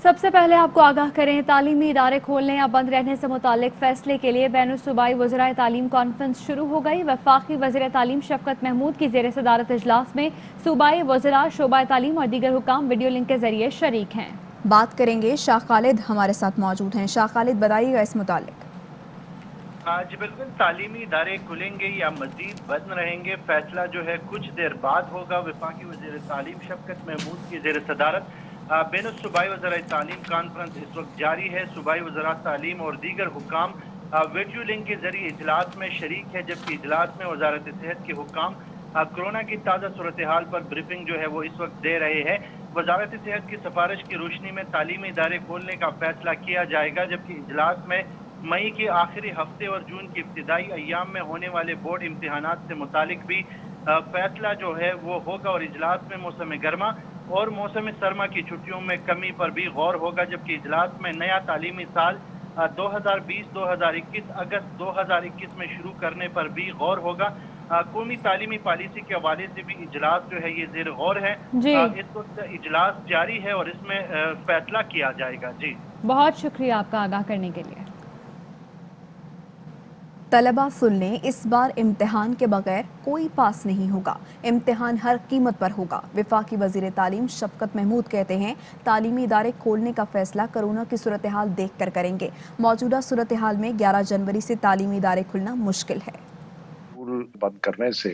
سب سے پہلے آپ کو آگاہ کریں، تعلیمی ادارے کھولنے یا بند رہنے سے متعلق فیصلے کے لیے بین الصوبائی وزرائے تعلیم کانفرنس شروع ہو گئی۔ وفاقی وزیر تعلیم شفقت محمود کی زیر صدارت اجلاس میں صوبائی وزراء، شعبہ تعلیم اور دیگر حکام ویڈیو لنک کے ذریعے شریک ہیں۔ بات کریں گے، شاہ خالد ہمارے ساتھ موجود ہیں۔ شاہ خالد بتائیے گا اس متعلق۔ جی بالکل، تعلیمی ادارے کھلیں گے یا مزید بند رہیں گے، فیصلہ جو ہے کچھ دیر بعد ہوگا۔ وفاقی وزیر تعلیم شفقت محمود کی زیر صدارت بین الصوبائی وزرائے تعلیم کانفرنس اس وقت جاری ہے۔ صوبائی وزراء تعلیم اور دیگر حکام ویڈیو لنک کے ذریعے اجلاس میں شریک ہے، جبکہ اجلاس میں وزارت صحت کے حکام کورونا کی تازہ صورتحال پر بریفنگ جو ہے وہ اس وقت دے رہے ہیں۔ وزارت صحت کی سفارش کی روشنی میں تعلیمی ادارے کھولنے کا فیصلہ کیا جائے گا، جبکہ اجلاس میں مئی کے آخری ہفتے اور جون کے ابتدائی ایام میں ہونے والے بورڈ امتحانات سے متعلق بھی فیصلہ جو ہے وہ ہوگا، اور اجلاس میں موسم گرما اور موسم سرما کی چھٹیوں میں کمی پر بھی غور ہوگا، جبکہ اجلاس میں نیا تعلیمی سال 2020-2021 اگست 2021 میں شروع کرنے پر بھی غور ہوگا۔ قومی تعلیمی پالیسی کے حوالے سے بھی اجلاس جو ہے یہ زیر غور ہے۔ اس وقت اجلاس جاری ہے اور اس میں فیصلہ کیا جائے گا۔ جی بہت شکریہ آپ کا آگاہ کرنے کے لیے۔ طلبہ سن لیں، اس بار امتحان کے بغیر کوئی پاس نہیں ہوگا، امتحان ہر قیمت پر ہوگا۔ وفاقی وزیر تعلیم شفقت محمود کہتے ہیں تعلیمی ادارے کھولنے کا فیصلہ کرونا کی صورتحال دیکھ کر کریں گے۔ موجودہ صورتحال میں 11 جنوری سے تعلیمی ادارے کھلنا مشکل ہے۔ بند کرنے سے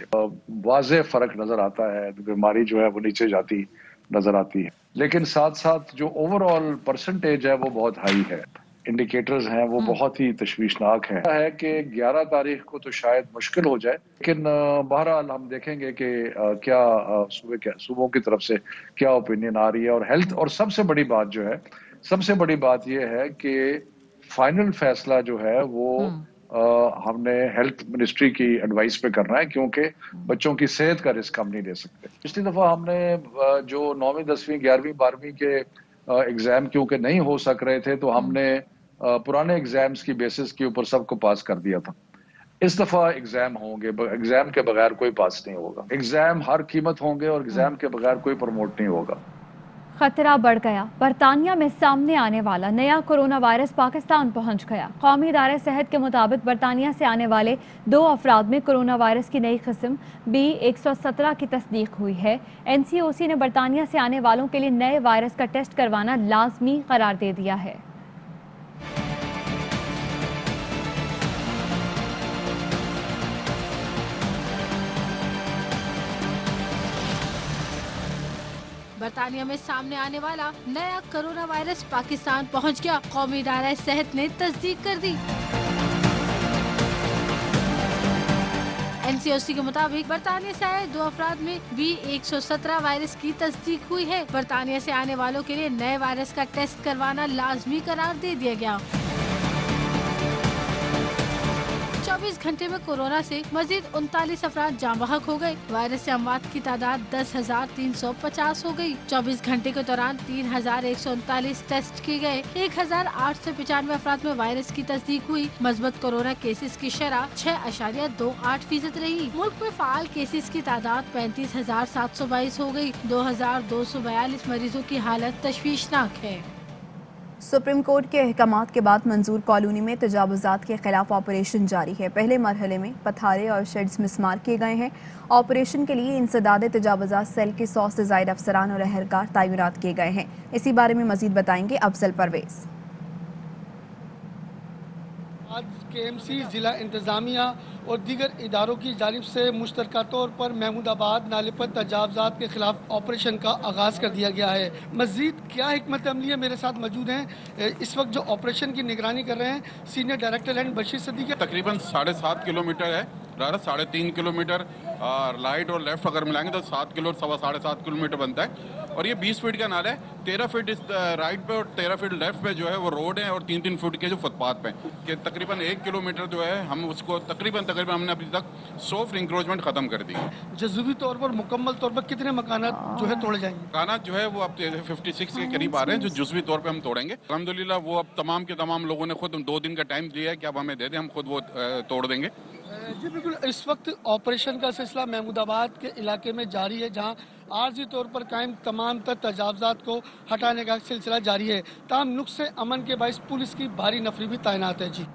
واضح فرق نظر آتا ہے، بیماری جو ہے وہ نیچے جاتی نظر آتی ہے، لیکن ساتھ ساتھ جو اوور آل پرسنٹیج ہے وہ بہت ہائی ہے، انڈیکیٹرز ہیں وہ بہت ہی تشویشناک ہیں۔ ہے کہ 11 تاریخ کو تو شاید مشکل ہو جائے، لیکن بہرحال ہم دیکھیں گے کہ کیا صوبوں کی طرف سے کیا اوپینین آ رہی ہے، اور ہیلتھ، اور سب سے بڑی بات جو ہے، سب سے بڑی بات یہ ہے کہ فائنل فیصلہ جو ہے وہ ہم نے ہیلتھ منسٹری کی ایڈوائس پہ کرنا ہے، کیونکہ بچوں کی صحت کا رسک ہم نہیں لے سکتے۔ پچھلی دفعہ ہم نے جو 9ویں 10ویں 11ویں 12ویں کے ایگزام کیونکہ نہیں ہو سک رہے تھے تو ہم نے پرانے ایگزامز کی بیسس کے اوپر سب کو پاس کر دیا تھا۔ اس دفعہ ایگزام ہوں گے، ایگزام کے بغیر کوئی پاس نہیں ہوگا، ایگزام ہر قیمت ہوں گے اور ایگزام کے بغیر کوئی پروموٹ نہیں ہوگا۔ خطرہ بڑھ گیا، برطانیہ میں سامنے آنے والا نیا کورونا وائرس پاکستان پہنچ گیا۔ قومی ادارے صحت کے مطابق برطانیہ سے آنے والے 2 افراد میں کورونا وائرس کی نئی قسم B117 کی تصدیق ہوئی ہے۔ NCOC نے برطانیہ سے آنے والوں کے لیے نئے وائرس کا ٹیسٹ کروانا لازمی قرار دے دیا ہے۔ برطانیہ میں سامنے آنے والا نیا کرونا وائرس پاکستان پہنچ گیا، قومی ادارہ صحت نے تصدیق کر دی۔ NCOC کے مطابق برطانیہ سے آئے 2 افراد میں B117 وائرس کی تصدیق ہوئی ہے۔ برطانیہ سے آنے والوں کے لیے نئے وائرس کا ٹیسٹ کروانا لازمی قرار دے دیا گیا۔ 24 گھنٹے میں کورونا سے مزید 39 افراد جاں بحق ہو گئے۔ وائرس سے اموات کی تعداد 10,350 ہو گئی۔ 24 گھنٹے کے دوران 3,139 ٹیسٹ کیے گئے۔ 1,895 افراد میں وائرس کی تصدیق ہوئی۔ مثبت کورونا کیسز کی شرح 6.28% رہی۔ ملک میں فعال کیسز کی تعداد 35,722 ہو گئی۔ 2,242 مریضوں کی حالت تشویشناک ہے۔ سپریم کورٹ کے احکامات کے بعد منظور کالونی میں تجاوزات کے خلاف آپریشن جاری ہے۔ پہلے مرحلے میں پتھارے اور شیڈز مسمار کیے گئے ہیں۔ آپریشن کے لیے انسداد تجاوزات سیل کے 100 سے زائد افسران اور اہلکار تعینات کیے گئے ہیں۔ اسی بارے میں مزید بتائیں گے افضل پرویز۔ آج KMC ضلع انتظامیہ اور دیگر اداروں کی جانب سے مشترکہ طور پر محمود آباد نالے پر تجاوزات کے خلاف آپریشن کا آغاز کر دیا گیا ہے۔ مزید کیا حکمت عملی ہے، میرے ساتھ موجود ہیں اس وقت جو آپریشن کی نگرانی کر رہے ہیں senior director land Bashir Siddiqui. تقریباً 7.5 کلومیٹر ہے، 3.5 کلومیٹر رائٹ اور لیفٹ اگر ملائیں گے تو 7 کلو 7.5 کلومیٹر بنتا ہے، اور یہ 20 فٹ کا نالہ ہے۔ 13 فٹ اس رائٹ پہ اور 13 فٹ لیفٹ پہ جو ہے وہ روڈ ہے، اور 3 فٹ کے جو فٹ پاتھ پہ کہ تقریباً 1 کلومیٹر جو ہے ہم اس کو تقریباً ہم نے ابھی تک سافٹ انکروچمنٹ ختم کر دی ہے۔ جزوی طور پر مکمل طور پر کتنے مکانات جو ہے توڑے جائیں گے؟ مکانات جو ہے وہ اب 56 کے قریب آ رہے ہیں جو جزوی طور پہ ہم توڑیں گے۔ الحمدللہ وہ اب تمام کے تمام لوگوں نے خود 2 دن کا ٹائم دیا ہے کہ اب ہمیں دے دیں، ہم خود وہ توڑ دیں گے۔ जी बिल्कुल, इस वक्त ऑपरेशन का सिलसिला महमूदाबाद के इलाके में जारी है, जहां आर्जी तौर पर कायम तमाम तर तजावजात को हटाने का सिलसिला जारी है। ताहम नुक्स अमन के बाइस पुलिस की भारी नफरी भी तैनात है। जी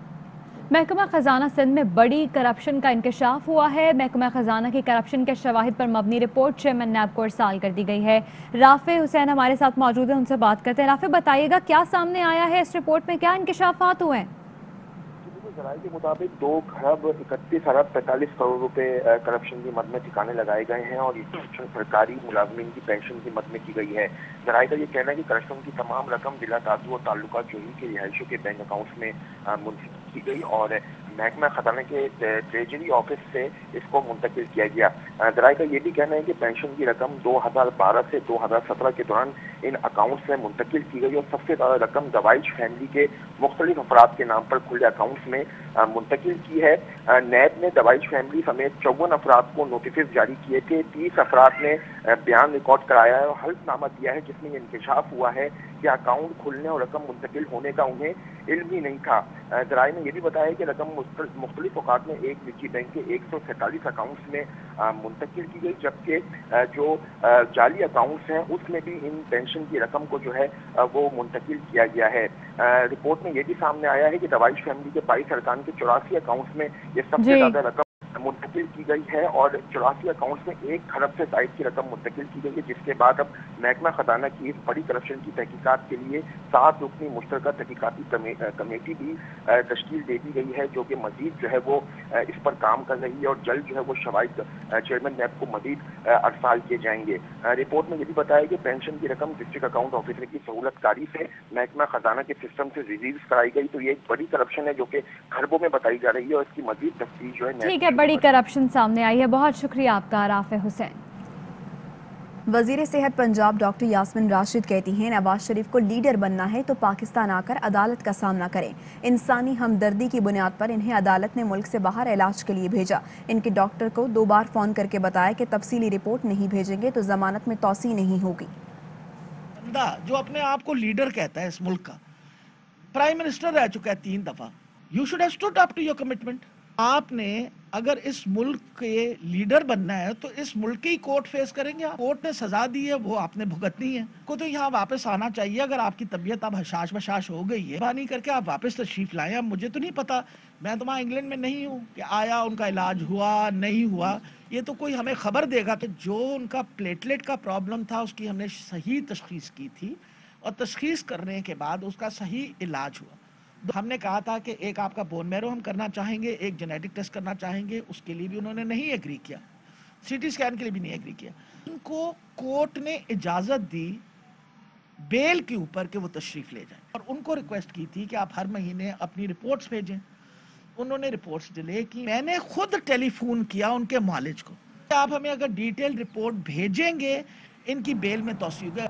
महकमा खजाना सिंध में बड़ी करप्शन का इंकशाफ हुआ है। महकमा खजाना की करप्शन के शवाहिद पर मबनी रिपोर्ट चेयरमैन नैब को इरसाल कर दी गई है। राफे हुसैन हमारे साथ मौजूद है, उनसे बात करते हैं। राफे, बताइएगा क्या सामने आया है इस रिपोर्ट में, क्या इंकशाफात हुए हैं? जराये के मुताबिक 2 खरब 31 अरब 45 करोड़ रुपए करप्शन की मद में ठिकाने लगाए गए हैं और ये करप्शन सरकारी मुलाजमीन की पेंशन की मद में की गई है। जराये का ये कहना है कि करप्शन की तमाम रकम जिला ताजू और ताल्लुका जोही के रिहायशियों के बैंक अकाउंट्स में मुंतकिल की गई और महकमा खजाना के ट्रेजरी ऑफिस से इसको मुंतकिल किया गया। जराये का ये भी कहना है कि पेंशन की रकम 2012 से 2017 के दौरान इन अकाउंट्स में मुंतकिल की गई और सबसे ज़्यादा रकम दवाइश फैमिली के मुख्तलिफ अफराद के नाम पर खुले अकाउंट्स में मुंतकिल की है। नैब ने दवाइश फैमिली समेत 54 अफराद को नोटिस जारी किए थे। 30 अफराद ने बयान रिकॉर्ड कराया है और हल्फनामा दिया है, जिसमें इंकशाफ हुआ है कि अकाउंट खुलने और रकम मुंतकिल होने का उन्हें इल्म ही नहीं था। जराये ने यह भी बताया कि रकम मुख्तलिफ औकात में एक निजी बैंक के 147 अकाउंट्स में मुंतकिल की गई, जबकि जो जाली अकाउंट्स हैं उसमें भी इन पेंशन की रकम को जो है वो मुंतकिल किया गया है। रिपोर्ट में यह भी सामने आया है कि दवाइश फैमिली के 22 अरकान के 84 अकाउंट्स में ये सबसे ज्यादा रकम मुंतकिल की गई है और 84 अकाउंट्स में 1 खरब से जायद की रकम मुंतकिल की गई है, जिसके बाद अब महकमा खजाना की इस बड़ी करप्शन की तहकीकात के लिए 7 रुकनी मुश्तरका तहकीकाती कमेटी भी तश्कील दे दी गई है, जो कि मजीद जो है वो इस पर काम कर रही है और जल्द जो है वो शवाहिद चेयरमैन नैब को मजीद अरसाल किए जाएंगे। रिपोर्ट में ये भी बताया कि पेंशन की रकम डिस्ट्रिक्ट अकाउंट ऑफिसर की सहूलतकारी से महकमा खजाना के सिस्टम से रिलीज कराई गई। तो ये एक बड़ी करप्शन है जो कि खरबों में बताई जा रही है और इसकी मजीद तफ्तीश जो है ठीक है, बड़ी करप्शन सामने आई है। बहुत शुक्रिया आपका राफे हुसैन। वजीर सेहत पंजाब डॉक्टर यास्मीन राशिद कहती हैं, नवाज शरीफ को लीडर बनना है तो पाकिस्तान आकर अदालत का सामना करें। इंसानी हमदर्दी की बुनियाद पर इन्हें अदालत ने मुल्क से बाहर इलाज के लिए भेजा। इनके डॉक्टर को 2 बार फोन करके बताया कि तफसीली रिपोर्ट नहीं भेजेंगे तो जमानत में तौसी नहीं होगी। बंदा जो अपने आप को लीडर कहता है इस मुल्क का, प्राइम मिनिस्टर रह चुका है 3 दफा, you should have stood up to your commitment. आपने अगर इस मुल्क के लीडर बनना है तो इस मुल्क की कोर्ट फेस करेंगे। कोर्ट ने सजा दी है, वो आपने भुगतनी है। को तो यहाँ वापस आना चाहिए। अगर आपकी तबीयत अब हशाश बशाश हो गई है, नहीं करके आप वापस तशरीफ लाएं। अब मुझे तो नहीं पता, मैं तो वहाँ इंग्लैंड में नहीं हूँ कि आया उनका इलाज हुआ नहीं हुआ, ये तो कोई हमें खबर देगा कि जो उनका प्लेटलेट का प्रॉब्लम था उसकी हमने सही तशखीस की थी और तशखीस करने के बाद उसका सही इलाज हुआ। हमने कहा था कि एक आपका बोन मैरो हम करना चाहेंगे, एक जेनेटिक टेस्ट करना चाहेंगे, उसके लिए भी उन्होंने नहीं एग्री किया, सीटी स्कैन के लिए भी नहीं एग्री किया। उनको कोर्ट ने इजाज़त दी बेल के ऊपर कि वो तशरीफ़ ले जाएं और उनको रिक्वेस्ट की थी कि आप हर महीने अपनी रिपोर्ट्स भेजें। उन्होंने रिपोर्ट्स डिले की। मैंने खुद टेलीफोन किया उनके मालिज को, आप हमें अगर डिटेल रिपोर्ट भेजेंगे इनकी बेल में तौसी होगी।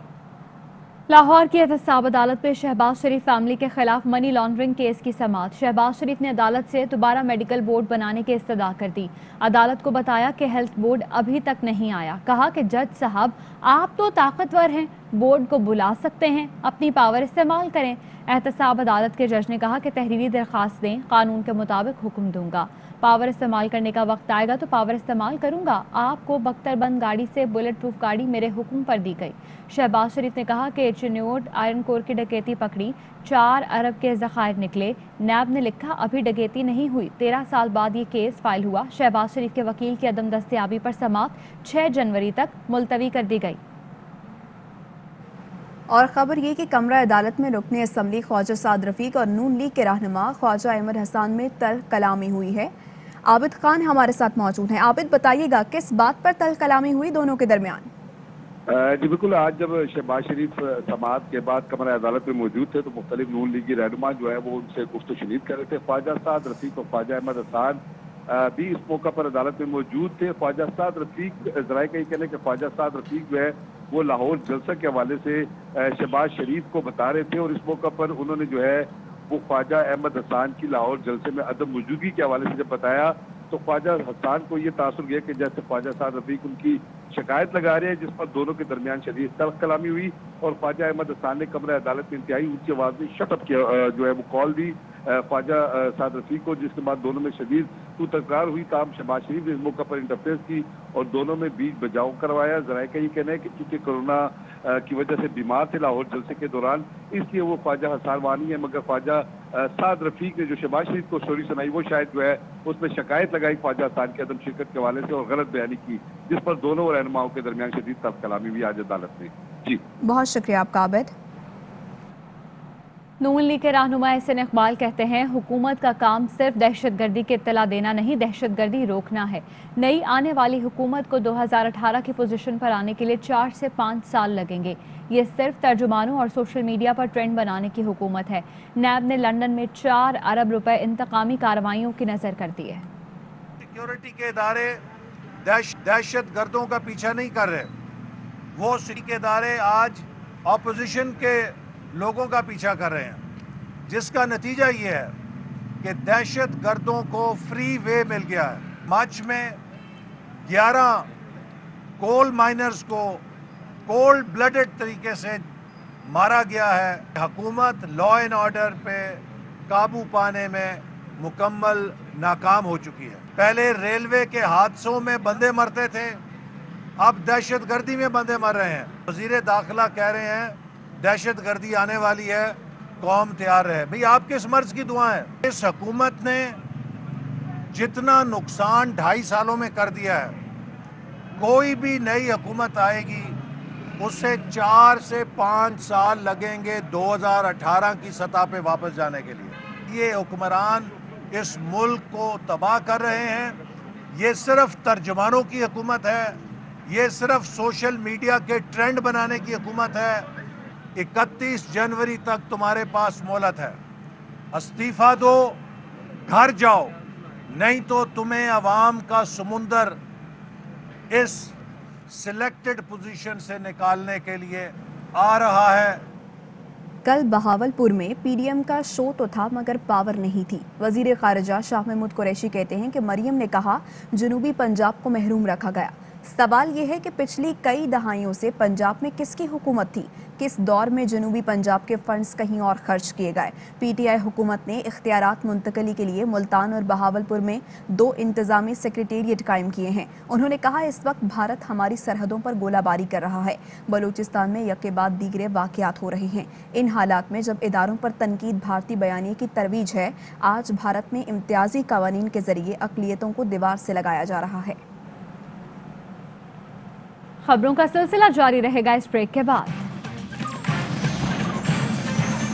लाहौर की एहतसाब अदालत में शहबाज शरीफ फैमिली के खिलाफ मनी लॉन्ड्रिंग केस की समाअत। शहबाज शरीफ ने अदालत से दोबारा मेडिकल बोर्ड बनाने की इस्तदा कर दी। अदालत को बताया कि हेल्थ बोर्ड अभी तक नहीं आया। कहा कि जज साहब आप तो ताकतवर हैं, बोर्ड को बुला सकते हैं, अपनी पावर इस्तेमाल करें। एहतसाब अदालत के जज ने कहा कि तहरीरी दरख्वास्त दें, कानून के मुताबिक हुक्म दूंगा। पावर इस्तेमाल करने का वक्त आएगा तो पावर इस्तेमाल करूंगा। आपको बख्तरबंद गाड़ी से बुलेट प्रूफ गाड़ी मेरे हुक्म पर दी गई। शहबाज शरीफ ने कहा कि चिन्योट आयरन कोर की डकैती पकड़ी, 4 अरब के ज़खायर निकले। नैब ने लिखा अभी डकैती नहीं हुई, 13 साल बाद ये केस फाइल हुआ। शहबाज शरीफ के वकील की अदम दस्तयाबी पर समाअत 6 जनवरी तक मुलतवी कर दी गई। और खबर ये कि कमरा अदालत में रुकने असम्बली ख्वाजा साद रफीक और नून लीग के रहनुमा ख्वाजा अहमद हसन में तल्ख कलामी हुई है। आबिद खान हमारे साथ मौजूद हैं। आबिद, बताइएगा किस बात पर तल्ख कलामी हुई दोनों के दरमियान? जी बिल्कुल, आज जब शहबाज शरीफ समाअत के बाद कमरा अदालत में मौजूद थे तो मुख्तलिफ नून लीगी रहनुमा जो है वो उनसे गुफ्तगू शनीद कर रहे थे। ख्वाजा साद रफीक और ख्वाजा अहमद हसन भी इस मौका पर अदालत में मौजूद थे। ख्वाजा साद रफीक जराये का ये कहना है कि ख्वाजा साद रफीक जो है वो लाहौर जलसा के हवाले से शहबाज शरीफ को बता रहे थे और इस मौका पर उन्होंने जो है वो ख्वाजा अहमद हसन की लाहौर जलसे में अदम मौजूदगी के हवाले से जब बताया तो ख्वाजा हसन को ये तासुर गया कि जैसे ख्वाजा साद रफीक उनकी शिकायत लगा रहे हैं, जिस पर दोनों के दरमियान शदीद तल्ख कलामी हुई और ख्वाजा अहमद हसन ने कमरा अदालत में इंतहाई ऊंची आवाज में शट अप किया जो है वो कॉल दी ख्वाजा साद रफीक को, जिसके बाद दोनों में शदीद तो तकरार हुई, ताहम शहबाज शरीफ ने इस मौके पर इंटरफेरेंस की और दोनों में बीच बचाव करवाया। ज़राए का ये कहना है कि चूंकि कोरोना की वजह से बीमार थे लाहौर जलसे के दौरान, इसलिए वो ख्वाजा हसार वानी है, मगर ख्वाजा साद रफीक ने जो शहबाज शरीफ को स्टोरी सुनाई वो शायद जो है उसमें शिकायत लगाई ख्वाजा हसार की अदम शिरकत के हवाले से और गलत बयानी की, जिस पर दोनों रहनुमाओं के दरमियान शदीद तल्ख कलामी भी आज अदालत में। जी बहुत शुक्रिया आपका आबिद। नून लीग के रहनुमा एहसन इकबाल कहते हैं हुकूमत का काम सिर्फ दहशतगर्दी की इत्तला देना नहीं, दहशतगर्दी रोकना है। नई आने वाली हुकूमत को 2018 की पोजीशन पर आने के लिए 4 से 5 साल लगेंगे। ये सिर्फ तर्जुमानों और सोशल मीडिया पर ट्रेंड बनाने की हुकूमत है। नैब ने लंदन में 4 अरब रुपए इंतकामी कार्रवाइयों की नजर कर दी है। सिक्योरिटी के इदारे दहशत गर्दों का पीछा नहीं कर रहे, वो सिक्योरिटी के इदारे आज ऑपोजिशन के लोगों का पीछा कर रहे हैं, जिसका नतीजा ये है कि दहशत गर्दों को फ्री वे मिल गया है। मार्च में 11 कोल माइनर्स को कोल्ड ब्लडेड तरीके से मारा गया है। हुकूमत लॉ एंड ऑर्डर पे काबू पाने में मुकम्मल नाकाम हो चुकी है। पहले रेलवे के हादसों में बंदे मरते थे, अब दहशत गर्दी में बंदे मर रहे हैं। वज़ीर दाखिला कह रहे हैं दहशत गर्दी आने वाली है, कौम तैयार रहे। भाई आप किस मर्ज की दुआ है? इस हुकूमत ने जितना नुकसान 2.5 सालों में कर दिया है, कोई भी नई हुकूमत आएगी उससे 4 से 5 साल लगेंगे 2018 की सतह पे वापस जाने के लिए। ये हुक्मरान इस मुल्क को तबाह कर रहे हैं। ये सिर्फ तर्जुमानों की हुकूमत है, ये सिर्फ सोशल मीडिया के ट्रेंड बनाने की हुकूमत है। 31 जनवरी तक तुम्हारे पास मोहलत है, इस्तीफा दो, घर जाओ, नहीं तो तुम्हें अवाम का समुंदर इस सिलेक्टेड पोजीशन से निकालने के लिए आ रहा है। कल बहावलपुर में पीडीएम का शो तो था मगर पावर नहीं थी। वजीर खारजा शाह महमूद कुरैशी कहते हैं कि मरियम ने कहा जनूबी पंजाब को महरूम रखा गया। सवाल यह है कि पिछली कई दहाइयों से पंजाब में किसकी हुकूमत थी, किस दौर में जनूबी पंजाब के फंड्स कहीं और खर्च किए गए। पीटीआई हुकूमत ने इख्तियारात मुंतकली के लिए मुल्तान और बहावलपुर में 2 इंतजामी सेक्रेटेरिएट कायम किए हैं। उन्होंने कहा इस वक्त भारत हमारी सरहदों पर गोलाबारी कर रहा है, बलूचिस्तान में यके बाद दीगरे वाक़यात हो रहे हैं। इन हालात में जब इदारों पर तनकीद भारतीय बयानिए की तरवीज है, आज भारत में इम्तियाजी कवानीन के जरिए अक़लियतों को दीवार से लगाया जा रहा है। खबरों का सिलसिला जारी रहेगा इस ब्रेक के बाद।